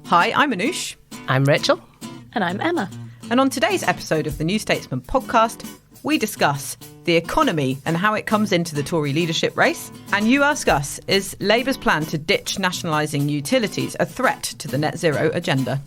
Hi, I'm Anoosh. I'm Rachel. And I'm Emma. And on today's episode of the New Statesman podcast, we discuss the economy and how it comes into the Tory leadership race. And you ask us, is Labour's plan to ditch nationalising utilities a threat to the net zero agenda?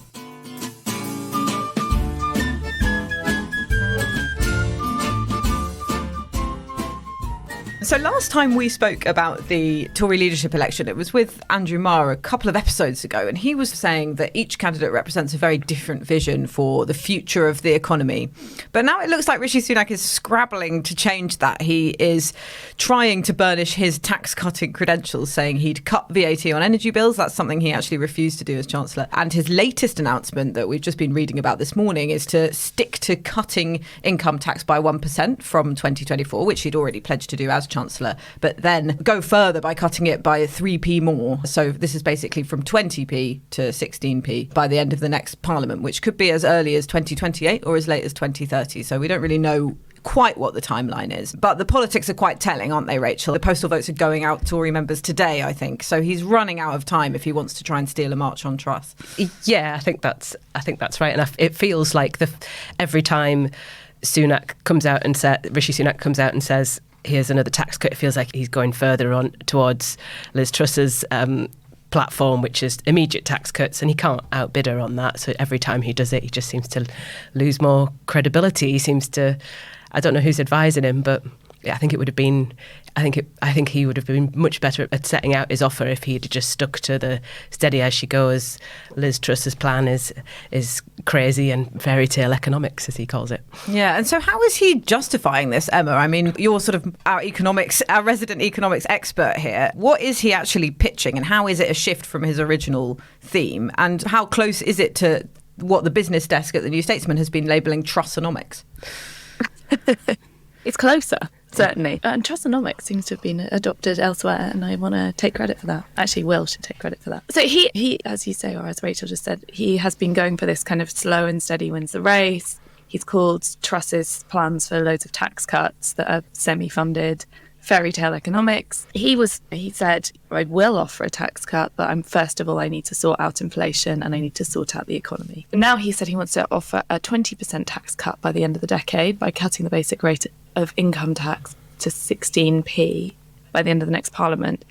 So last time we spoke about the Tory leadership election, it was with Andrew Marr a couple of episodes ago, and he was saying that each candidate represents a very different vision for the future of the economy. But now it looks like Rishi Sunak is scrabbling to change that. He is trying to burnish his tax-cutting credentials, saying he'd cut VAT on energy bills. That's something he actually refused to do as Chancellor. And his latest announcement that we've just been reading about this morning is to stick to cutting income tax by 1% from 2024, which he'd already pledged to do as Chancellor, but then go further by cutting it by 3p more. So this is basically from 20p to 16p by the end of the next Parliament, which could be as early as 2028 or as late as 2030. So we don't really know quite what the timeline is. But the politics are quite telling, aren't they, Rachel? The postal votes are going out Tory members today, I think. So he's running out of time if he wants to try and steal a march on Truss. Yeah, I think that's right. And it feels like every time Rishi Sunak comes out and says, here's another tax cut, it feels like he's going further on towards Liz Truss's platform, which is immediate tax cuts, and he can't outbid her on that. So every time he does it, he just seems to lose more credibility. He seems to, I don't know who's advising him, but I think he would have been much better at setting out his offer if he'd just stuck to the steady as she goes. Liz Truss's plan is crazy and fairy tale economics, as he calls it. Yeah, and so how is he justifying this, Emma? I mean, you're sort of our resident economics expert here. What is he actually pitching, and how is it a shift from his original theme? And how close is it to what the business desk at the New Statesman has been labelling Trussonomics? It's closer, certainly. And Trussonomics seems to have been adopted elsewhere, and I want to take credit for that. Actually, Will should take credit for that. So he, as you say, or as Rachel just said, he has been going for this kind of slow and steady wins the race. He's called Truss's plans for loads of tax cuts that are semi-funded fairy tale economics. He said, I will offer a tax cut, but first of all, I need to sort out inflation and I need to sort out the economy. And now he said he wants to offer a 20% tax cut by the end of the decade by cutting the basic rate of income tax to 16p by the end of the next Parliament.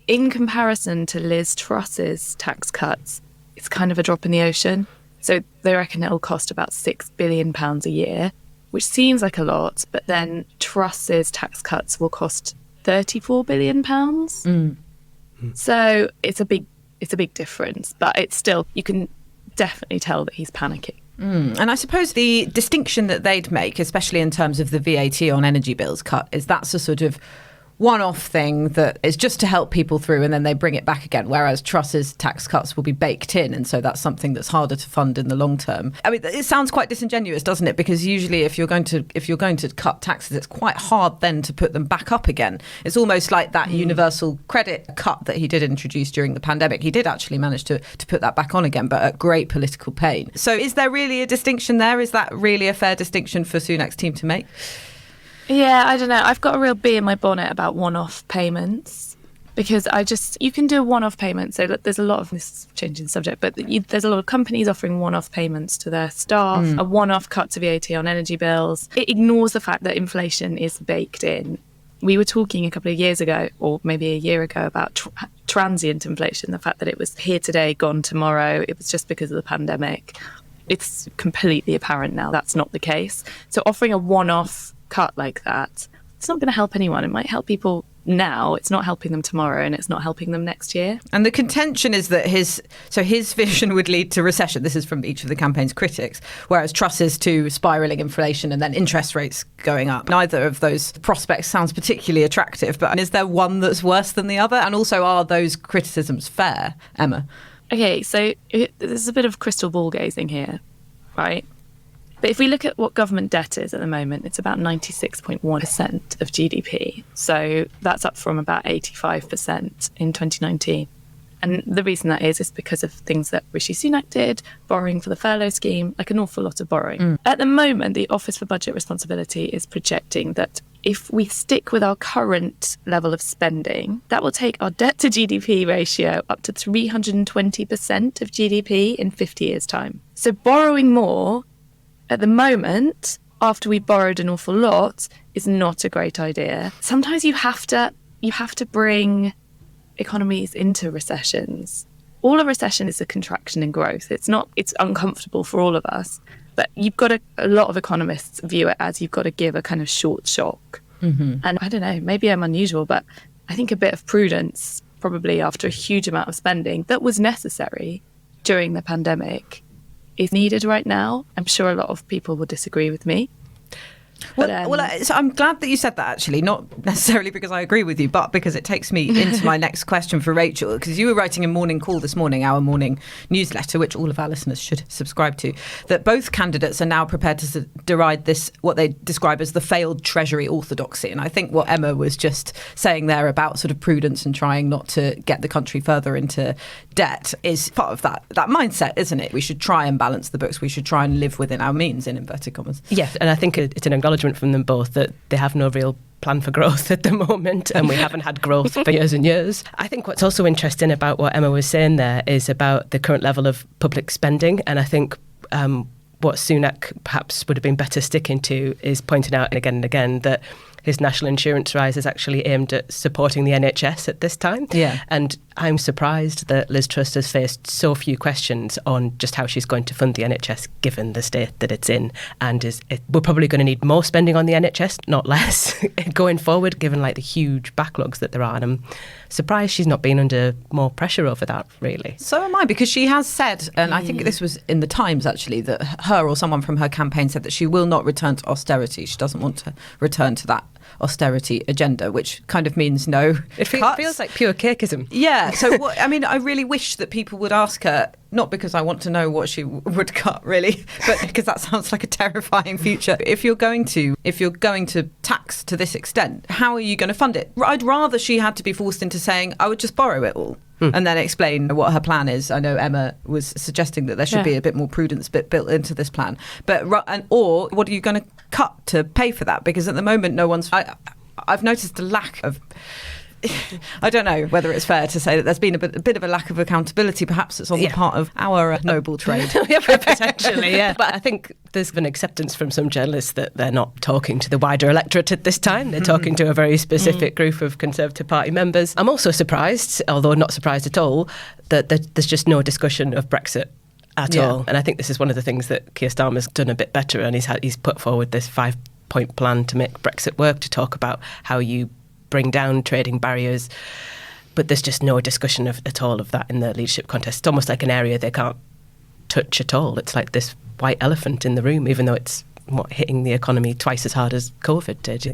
In comparison to Liz Truss's tax cuts, it's kind of a drop in the ocean. So they reckon it'll cost about £6 billion a year, which seems like a lot, but then Truss's tax cuts will cost £34 billion. So it's a big difference, but it's still, you can definitely tell that he's panicking. And I suppose the distinction that they'd make, especially in terms of the VAT on energy bills cut, is that's a sort of one-off thing that is just to help people through and then they bring it back again, whereas Truss's tax cuts will be baked in, and so that's something that's harder to fund in the long term. I mean, it sounds quite disingenuous, doesn't it? Because usually if you're going to cut taxes, it's quite hard then to put them back up again. It's almost like that universal credit cut that he did introduce during the pandemic. He did actually manage to put that back on again, but at great political pain. So is there really a distinction there? Is that really a fair distinction for Sunak's team to make? Yeah, I don't know. I've got a real bee in my bonnet about one-off payments, because you can do a one-off payment. So there's a lot of, this is changing the subject, but there's a lot of companies offering one-off payments to their staff, a one-off cut to VAT on energy bills. It ignores the fact that inflation is baked in. We were talking a couple of years ago, or maybe a year ago, about transient inflation, the fact that it was here today, gone tomorrow. It was just because of the pandemic. It's completely apparent now that's not the case. So offering a one-off cut like that, it's not going to help anyone. It might help people now, it's not helping them tomorrow, and it's not helping them next year. And the contention is that his vision would lead to recession. This is from each of the campaign's critics, whereas Truss is to spiralling inflation and then interest rates going up. Neither of those prospects sounds particularly attractive, but is there one that's worse than the other? And also, are those criticisms fair, Emma? Okay, so there's a bit of crystal ball gazing here, right? But if we look at what government debt is at the moment, it's about 96.1% of GDP. So that's up from about 85% in 2019. And the reason that is because of things that Rishi Sunak did, borrowing for the furlough scheme, like an awful lot of borrowing. At the moment, the Office for Budget Responsibility is projecting that if we stick with our current level of spending, that will take our debt to GDP ratio up to 320% of GDP in 50 years' time. So borrowing more at the moment, after we've borrowed an awful lot, is not a great idea. Sometimes you have to bring economies into recessions. All a recession is a contraction in growth. It's uncomfortable for all of us, but you've got a lot of economists view it as you've got to give a kind of short shock. Mm-hmm. And I don't know, maybe I'm unusual, but I think a bit of prudence, probably after a huge amount of spending that was necessary during the pandemic, is needed right now. I'm sure a lot of people will disagree with me. So I'm glad that you said that, actually, not necessarily because I agree with you, but because it takes me into my next question for Rachel, because you were writing a Morning Call this morning, our morning newsletter, which all of our listeners should subscribe to, that both candidates are now prepared to deride this, what they describe as the failed Treasury orthodoxy. And I think what Emma was just saying there about sort of prudence and trying not to get the country further into debt is part of that mindset, isn't it? We should try and balance the books. We should try and live within our means, in inverted commas. Yes, and I think it's an acknowledgement from them both that they have no real plan for growth at the moment, and we haven't had growth for years and years. I think what's also interesting about what Emma was saying there is about the current level of public spending, and I think what Sunak perhaps would have been better sticking to is pointing out again and again that his national insurance rise is actually aimed at supporting the NHS at this time. Yeah. And I'm surprised that Liz Truss has faced so few questions on just how she's going to fund the NHS given the state that it's in. And we're probably going to need more spending on the NHS, not less, going forward, given like the huge backlogs that there are. And I'm surprised she's not been under more pressure over that, really. So am I, because she has said, and I think this was in the Times actually, that her or someone from her campaign said that she will not return to austerity. She doesn't want to return to that austerity agenda, which kind of means no. It feels like pure cakeism. Yeah. So, I really wish that people would ask her, not because I want to know what she would cut, really, but because that sounds like a terrifying future. If you're going to tax to this extent, how are you going to fund it? I'd rather she had to be forced into saying, I would just borrow it all. And then explain what her plan is. I know Emma was suggesting that there should be a bit more prudence built into this plan. Or what are you going to cut to pay for that? Because at the moment, I've noticed a lack of... I don't know whether it's fair to say that there's been a bit of a lack of accountability. Perhaps it's on the part of our noble trade. Potentially, yeah. But I think there's been acceptance from some journalists that they're not talking to the wider electorate at this time. They're talking to a very specific group of Conservative Party members. I'm also surprised, although not surprised at all, that there's just no discussion of Brexit at all. And I think this is one of the things that Keir Starmer's done a bit better, and he's put forward this 5-point plan to make Brexit work, to talk about how you bring down trading barriers, but there's just no discussion at all of that in the leadership contest. It's almost like an area they can't touch at all. It's like this white elephant in the room, even though it's hitting the economy twice as hard as COVID did.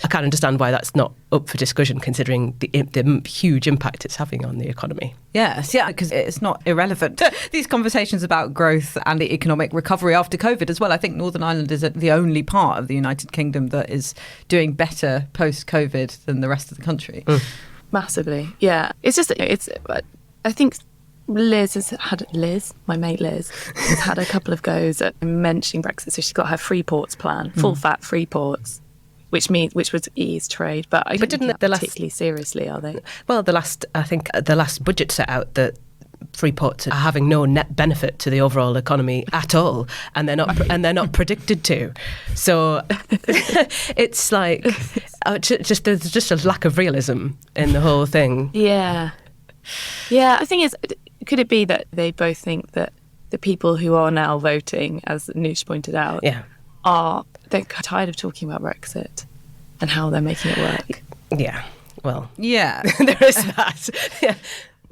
I can't understand why that's not up for discussion, considering the huge impact it's having on the economy. Yes, yeah, because it's not irrelevant. These conversations about growth and the economic recovery after COVID as well. I think Northern Ireland is the only part of the United Kingdom that is doing better post-COVID than the rest of the country. Massively, yeah. I think my mate Liz, has had a couple of goes at mentioning Brexit. So she's got her free ports plan, full fat free ports, which would ease trade. But I don't think that particularly seriously, are they? Well, the last budget set out that free ports are having no net benefit to the overall economy at all, and they're not predicted to. So it's like there's just a lack of realism in the whole thing. Yeah. The thing is, could it be that they both think that the people who are now voting, as Anoosh pointed out, they're tired of talking about Brexit and how they're making it work? Yeah. Well, yeah, there is that. Yeah.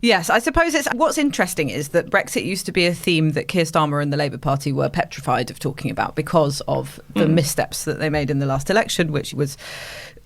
Yes, I suppose what's interesting is that Brexit used to be a theme that Keir Starmer and the Labour Party were petrified of talking about because of the missteps that they made in the last election, which was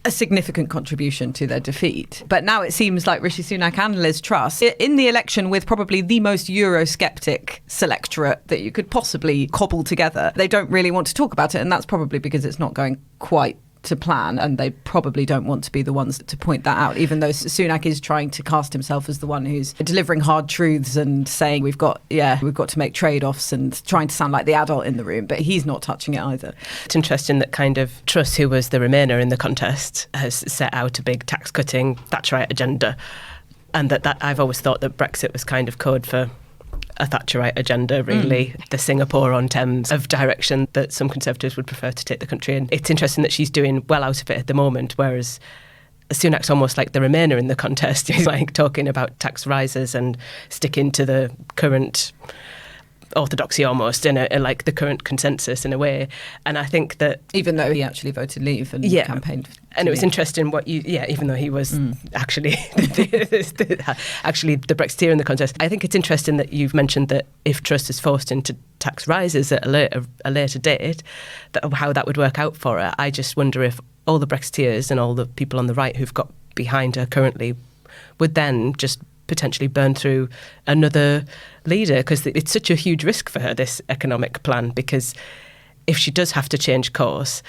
a significant contribution to their defeat. But now it seems like Rishi Sunak and Liz Truss, in the election with probably the most Eurosceptic selectorate that you could possibly cobble together, they don't really want to talk about it, and that's probably because it's not going quite to plan, and they probably don't want to be the ones to point that out, even though Sunak is trying to cast himself as the one who's delivering hard truths and saying we've got to make trade-offs and trying to sound like the adult in the room, but he's not touching it either. It's interesting that kind of Truss, who was the Remainer in the contest, has set out a big tax-cutting Thatcherite agenda, and that I've always thought that Brexit was kind of code for a Thatcherite agenda, really, the Singapore-on-Thames of direction that some Conservatives would prefer to take the country in. It's interesting that she's doing well out of it at the moment, whereas Sunak's almost like the Remainer in the contest. He's like talking about tax rises and sticking to the current orthodoxy almost, in like the current consensus in a way. And I think that... Even though he actually voted leave and campaigned... And it was interesting even though he was actually actually the Brexiteer in the contest. I think it's interesting that you've mentioned that if Truss is forced into tax rises at a later date, how that would work out for her. I just wonder if all the Brexiteers and all the people on the right who've got behind her currently would then just potentially burn through another leader, because it's such a huge risk for her, this economic plan, because if she does have to change course,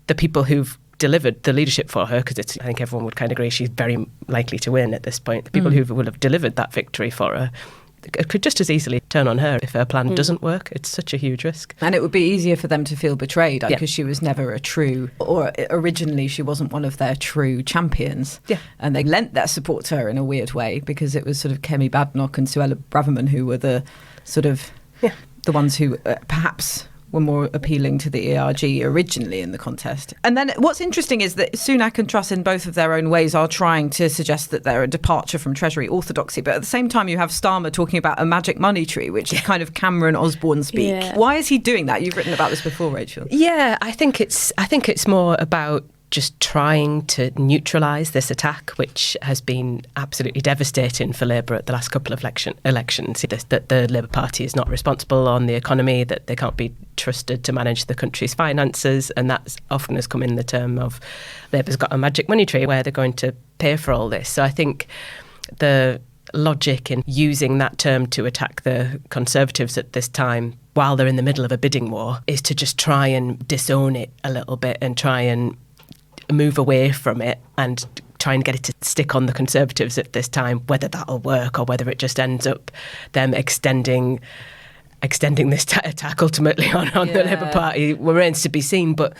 the people who've delivered the leadership for her, because I think everyone would kind of agree she's very likely to win at this point, the people who will have delivered that victory for her could just as easily turn on her if her plan doesn't work. It's such a huge risk. And it would be easier for them to feel betrayed because she was never a true, or originally she wasn't one of their true champions. Yeah. And they lent their support to her in a weird way, because it was sort of Kemi Badenoch and Suella Braverman who were the sort of the ones who perhaps were more appealing to the ERG originally in the contest. And then what's interesting is that Sunak and Truss, in both of their own ways, are trying to suggest that they're a departure from Treasury orthodoxy. But at the same time, you have Starmer talking about a magic money tree, which is kind of Cameron Osborne speak. Yeah. Why is he doing that? You've written about this before, Rachel. Yeah, I think it's more about just trying to neutralise this attack, which has been absolutely devastating for Labour at the last couple of elections, that the Labour Party is not responsible on the economy, that they can't be trusted to manage the country's finances, and that often has come in the term of Labour's got a magic money tree where they're going to pay for all this. So I think the logic in using that term to attack the Conservatives at this time, while they're in the middle of a bidding war, is to just try and disown it a little bit and try and move away from it and try and get it to stick on the Conservatives at this time. Whether that'll work or whether it just ends up them extending this attack ultimately on the Labour Party remains to be seen. But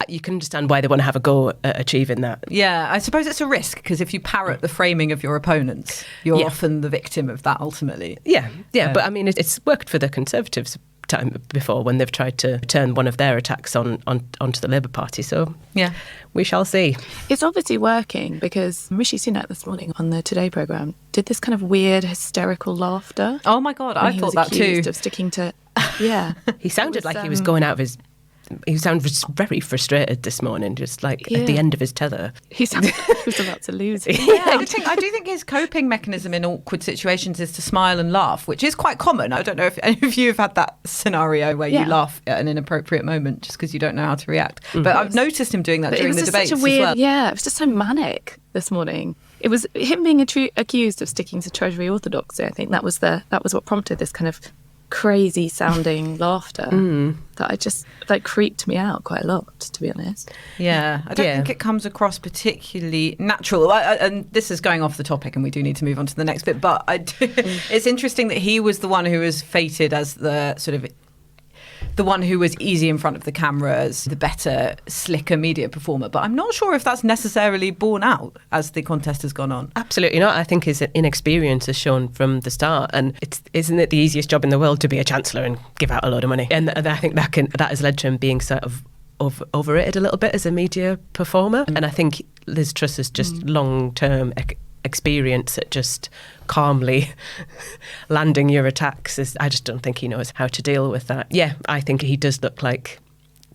you can understand why they want to have a go at achieving that. Yeah, I suppose it's a risk, because if you parrot the framing of your opponents, you're often the victim of that ultimately. Yeah, but I mean, it's worked for the Conservatives time before when they've tried to turn one of their attacks onto the Labour Party. So we shall see. It's obviously working, because Rishi Sunak this morning on the Today programme did this kind of weird hysterical laughter. Oh my God, I thought that too. Of sticking to, he sounded like he was going out of his... He sounded very frustrated this morning, just like at the end of his tether. He sounded like he was about to lose it. I do think his coping mechanism in awkward situations is to smile and laugh, which is quite common. I don't know if any of you have had that scenario where you laugh at an inappropriate moment just because you don't know how to react. But I've noticed him doing that during the debates as well. Yeah, it was just so manic this morning. It was him being accused of sticking to Treasury orthodoxy. I think that was what prompted this kind of crazy sounding laughter that I just creeped me out quite a lot, to be honest. Yeah, I don't think it comes across particularly natural. And this is going off the topic, and we do need to move on to the next bit. But it's interesting that he was the one who was fated as the sort of the one who was easy in front of the camera, as the better, slicker media performer. But I'm not sure if that's necessarily borne out as the contest has gone on. Absolutely not. I think his inexperience is shown from the start. And isn't it the easiest job in the world to be a chancellor and give out a load of money? And I think that has led to him being sort of overrated a little bit as a media performer. And I think Liz Truss is just long-term experience at just calmly landing your attacks. I just don't think he knows how to deal with that. Yeah, I think he does look like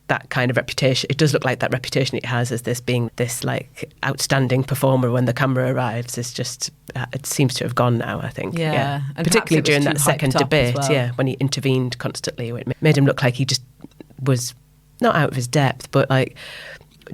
that kind of reputation. It does look like that reputation he has as this being this like outstanding performer when the camera arrives is just, it seems to have gone now, I think. Yeah. And particularly during that second debate, well. when he intervened constantly. It made him look like he just was not out of his depth, but like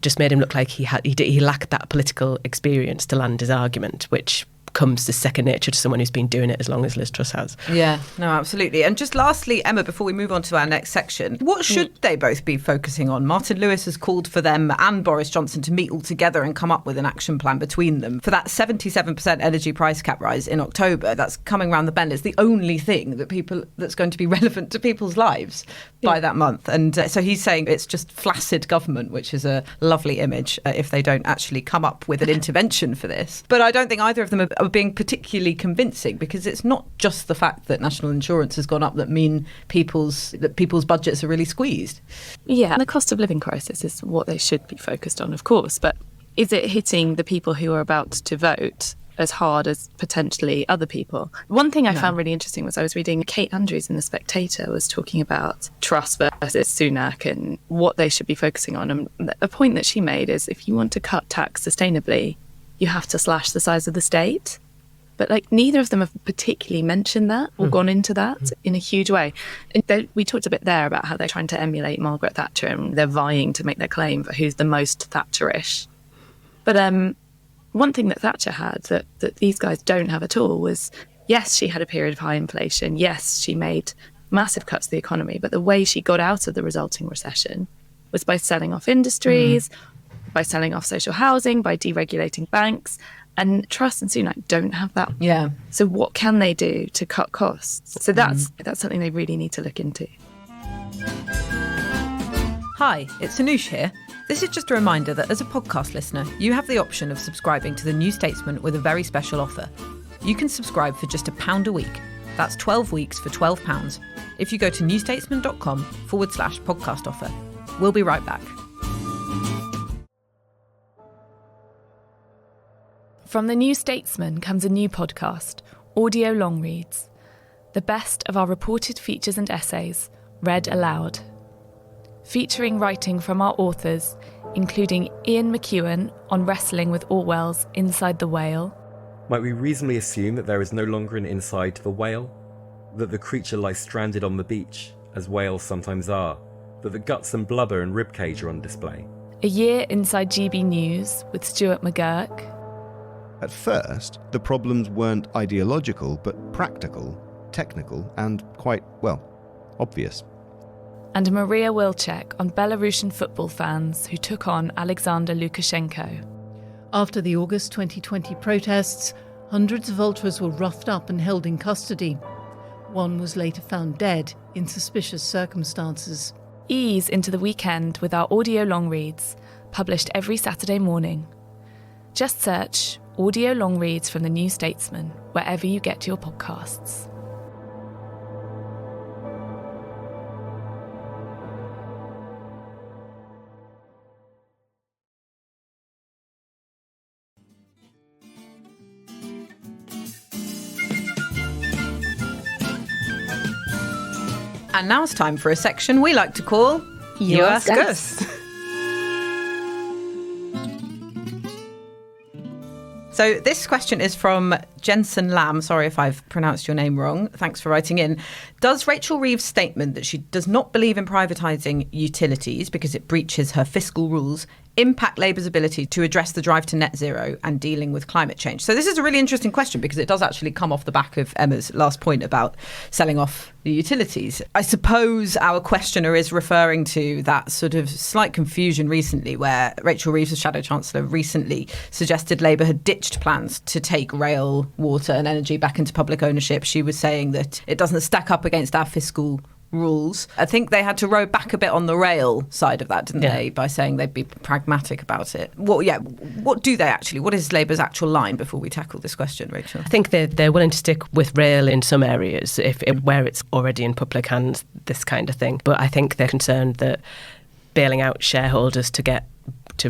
just made him look like he lacked that political experience to land his argument, which becomes the second nature to someone who's been doing it as long as Liz Truss has. Yeah, no, absolutely. And just lastly, Emma, before we move on to our next section, what should they both be focusing on? Martin Lewis has called for them and Boris Johnson to meet all together and come up with an action plan between them for that 77% energy price cap rise in October. That's coming round the bend. It's the only thing that's going to be relevant to people's lives by that month. And so he's saying it's just flaccid government, which is a lovely image if they don't actually come up with an intervention for this. But I don't think either of them are being particularly convincing, because it's not just the fact that national insurance has gone up that mean people's budgets are really squeezed. Yeah, and the cost of living crisis is what they should be focused on, of course. But is it hitting the people who are about to vote as hard as potentially other people? One thing I found really interesting was I was reading Kate Andrews in The Spectator was talking about Truss versus Sunak and what they should be focusing on. And a point that she made is, if you want to cut tax sustainably, you have to slash the size of the state. But neither of them have particularly mentioned that or gone into that in a huge way. We talked a bit there about how they're trying to emulate Margaret Thatcher and they're vying to make their claim for who's the most Thatcher-ish. But one thing that Thatcher had that these guys don't have at all was, yes, she had a period of high inflation. Yes, she made massive cuts to the economy. But the way she got out of the resulting recession was by selling off industries, by selling off social housing, by deregulating banks. And Truss and Sunak don't have that. Yeah. So what can they do to cut costs? So that's something they really need to look into. Hi, it's Anoosh here. This is just a reminder that as a podcast listener, you have the option of subscribing to the New Statesman with a very special offer. You can subscribe for just £1 a week. That's 12 weeks for £12 if you go to newstatesman.com/podcast offer. We'll be right back. From the New Statesman comes a new podcast, Audio Long Reads, the best of our reported features and essays, read aloud. Featuring writing from our authors, including Ian McEwan on wrestling with Orwell's Inside the Whale. Might we reasonably assume that there is no longer an inside to the whale? That the creature lies stranded on the beach, as whales sometimes are? That the guts and blubber and ribcage are on display? A year inside GB News with Stuart McGurk. At first, the problems weren't ideological, but practical, technical, and quite, obvious. And Maria Wilczek on Belarusian football fans who took on Alexander Lukashenko. After the August 2020 protests, hundreds of ultras were roughed up and held in custody. One was later found dead in suspicious circumstances. Ease into the weekend with our audio long reads, published every Saturday morning. Just search Audio Long Reads from the New Statesman wherever you get your podcasts. And now it's time for a section we like to call You Ask Us. So this question is from Jensen Lamb. Sorry if I've pronounced your name wrong. Thanks for writing in. Does Rachel Reeves' statement that she does not believe in privatising utilities because it breaches her fiscal rules impact Labour's ability to address the drive to net zero and dealing with climate change? So this is a really interesting question because it does actually come off the back of Emma's last point about selling off the utilities. I suppose our questioner is referring to that sort of slight confusion recently where Rachel Reeves, the Shadow Chancellor, recently suggested Labour had ditched plans to take rail, water and energy back into public ownership. She was saying that it doesn't stack up against our fiscal rules. I think they had to row back a bit on the rail side of that, didn't they, by saying they'd be pragmatic about it. What do they actually? What is Labour's actual line before we tackle this question, Rachel? I think they're willing to stick with rail in some areas where it's already in public hands, this kind of thing. But I think they're concerned that bailing out shareholders to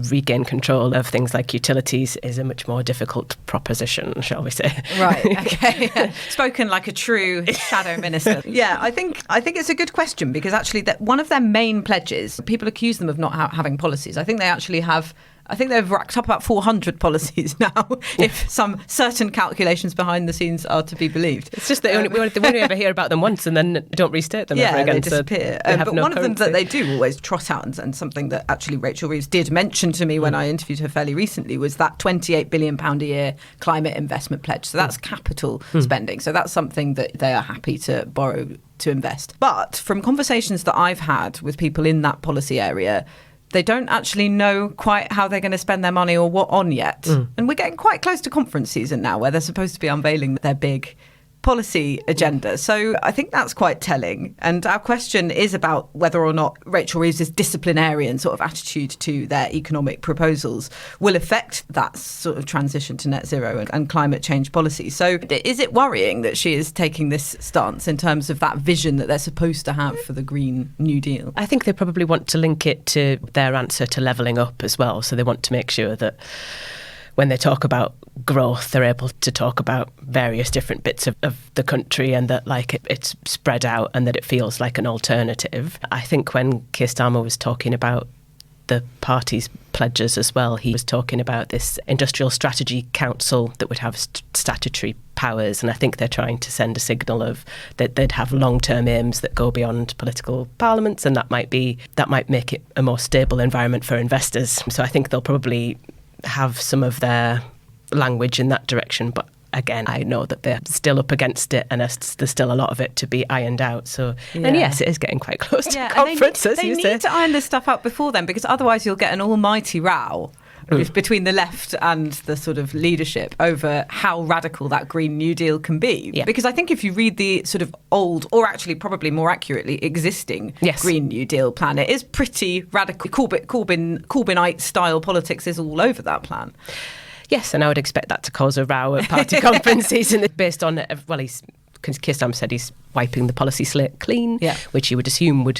regain control of things like utilities is a much more difficult proposition, shall we say. Right, okay. Spoken like a true shadow minister. Yeah, I think it's a good question because actually that one of their main pledges, people accuse them of not having policies. I think they actually have I think they've racked up about 400 policies now, if some certain calculations behind the scenes are to be believed. It's just that we only ever hear about them once and then don't restate them ever again. They disappear. So they have but no one currency. of them that they do always trot out, and something that actually Rachel Reeves did mention to me when I interviewed her fairly recently, was that £28 billion a year climate investment pledge. So that's capital spending. So that's something that they are happy to borrow to invest. But from conversations that I've had with people in that policy area, they don't actually know quite how they're going to spend their money or what on yet. And we're getting quite close to conference season now, where they're supposed to be unveiling their big policy agenda. So I think that's quite telling. And our question is about whether or not Rachel Reeves' disciplinarian sort of attitude to their economic proposals will affect that sort of transition to net zero and climate change policy. So is it worrying that she is taking this stance in terms of that vision that they're supposed to have for the Green New Deal? I think they probably want to link it to their answer to levelling up as well. So they want to make sure that when they talk about growth, they're able to talk about various different bits of the country, and that it's spread out and that it feels like an alternative. I think when Keir Starmer was talking about the party's pledges as well, he was talking about this Industrial Strategy Council that would have statutory powers, and I think they're trying to send a signal of that they'd have long-term aims that go beyond political parliaments, and that might make it a more stable environment for investors. So I think they'll probably have some of their language in that direction, but again, I know that they're still up against it, and there's still a lot of it to be ironed out. So, and yes, it is getting quite close to conference, as you say. They need to iron this stuff out before then, because otherwise you'll get an almighty row between the left and the sort of leadership over how radical that Green New Deal can be. Yeah. Because I think if you read the sort of old, or actually probably more accurately existing Green New Deal plan, it is pretty radical. Corbynite style politics is all over that plan. Yes, and I would expect that to cause a row at party conference season based on, because Keir Starmer said he's wiping the policy slate clean, which you would assume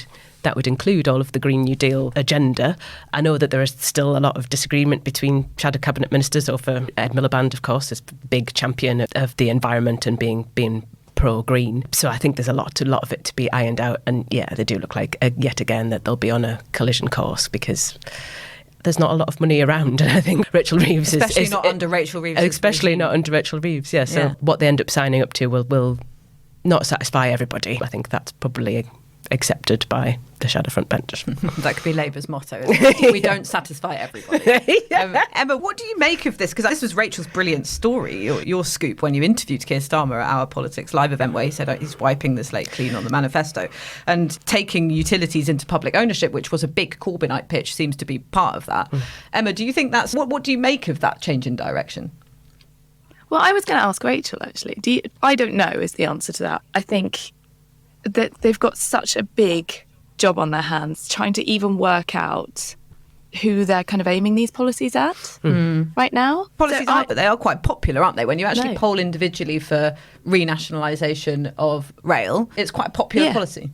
that would include all of the Green New Deal agenda. I know that there is still a lot of disagreement between shadow cabinet ministers over Ed Miliband, of course, is a big champion of the environment and being pro-green. So I think there's a lot of it to be ironed out. And yeah, they do look like, yet again, that they'll be on a collision course, because there's not a lot of money around, and I think Rachel Reeves especially not under Rachel Reeves. Especially not under Rachel Reeves, yeah. So what they end up signing up to will not satisfy everybody. I think that's probably accepted by the shadow front bench. That could be Labour's motto, isn't it? We don't satisfy everybody. Emma, what do you make of this? Because this was Rachel's brilliant story, your scoop, when you interviewed Keir Starmer at our Politics Live event, where he said he's wiping the slate clean on the manifesto, and taking utilities into public ownership, which was a big Corbynite pitch, seems to be part of that. Emma, do you think that's... What do you make of that change in direction? Well, I was going to ask Rachel, actually. I don't know is the answer to that. I think that they've got such a big job on their hands trying to even work out who they're kind of aiming these policies at right now. Policies aren't, but they are quite popular, aren't they? When you actually poll individually for renationalisation of rail, it's quite a popular policy.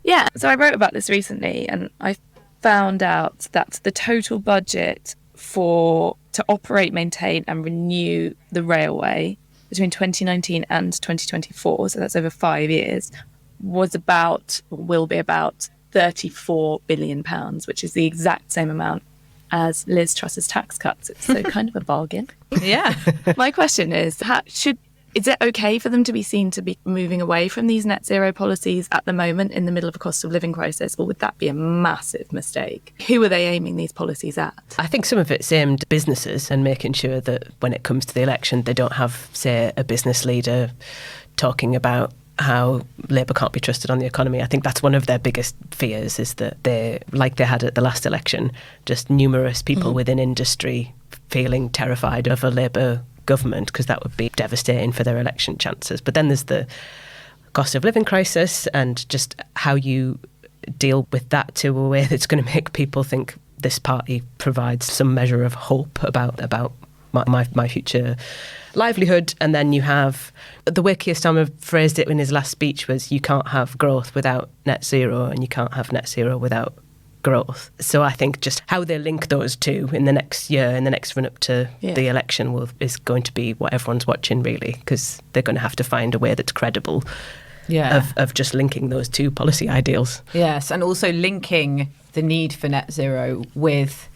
Yeah, so I wrote about this recently, and I found out that the total budget to operate, maintain and renew the railway between 2019 and 2024, so that's over 5 years, will be about £34 billion, which is the exact same amount as Liz Truss's tax cuts. It's so kind of a bargain. Yeah. My question is, is it okay for them to be seen to be moving away from these net zero policies at the moment in the middle of a cost of living crisis, or would that be a massive mistake? Who are they aiming these policies at? I think some of it's aimed at businesses and making sure that when it comes to the election, they don't have, say, a business leader talking about how Labour can't be trusted on the economy. I think that's one of their biggest fears, is that they, like they had at the last election, just numerous people within industry feeling terrified of a Labour government, because that would be devastating for their election chances. But then there's the cost of living crisis, and just how you deal with that to a way that's going to make people think this party provides some measure of hope about my future livelihood. And then you have the way Keir Starmer phrased it in his last speech was, you can't have growth without net zero, and you can't have net zero without growth. So I think just how they link those two in the next year, in the next run up to the election, is going to be what everyone's watching, really, because they're going to have to find a way that's credible of just linking those two policy ideals. Yes, and also linking the need for net zero with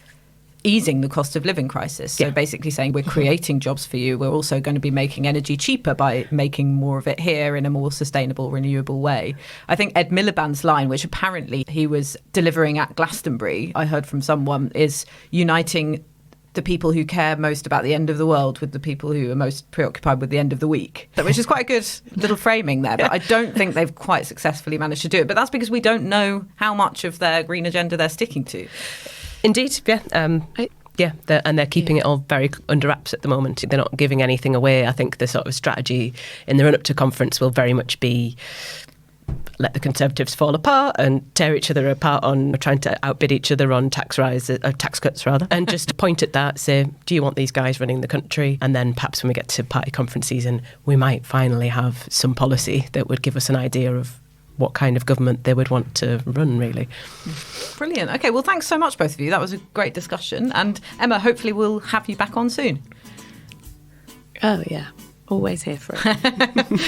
easing the cost of living crisis. So basically saying we're creating jobs for you. We're also going to be making energy cheaper by making more of it here in a more sustainable, renewable way. I think Ed Miliband's line, which apparently he was delivering at Glastonbury, I heard from someone, is uniting the people who care most about the end of the world with the people who are most preoccupied with the end of the week, which is quite a good little framing there. But I don't think they've quite successfully managed to do it. But that's because we don't know how much of their green agenda they're sticking to. Indeed, yeah. They're keeping it all very under wraps at the moment. They're not giving anything away. I think the sort of strategy in the run-up to conference will very much be let the Conservatives fall apart and tear each other apart on trying to outbid each other on tax cuts, and just point at that, say, do you want these guys running the country? And then perhaps when we get to party conference season, we might finally have some policy that would give us an idea of what kind of government they would want to run, really. Brilliant. Okay, well, thanks so much, both of you. That was a great discussion. And Emma, hopefully we'll have you back on soon. Oh, yeah. Always here for it.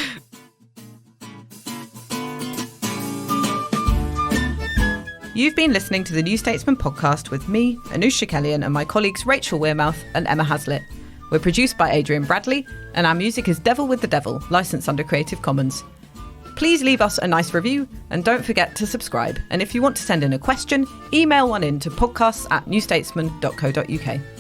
You've been listening to the New Statesman podcast with me, Anoosh Chakelian, and my colleagues Rachel Wearmouth and Emma Haslett. We're produced by Adrian Bradley, and our music is Devil with the Devil, licensed under Creative Commons. Please leave us a nice review, and don't forget to subscribe. And if you want to send in a question, email one in to podcasts@newstatesman.co.uk.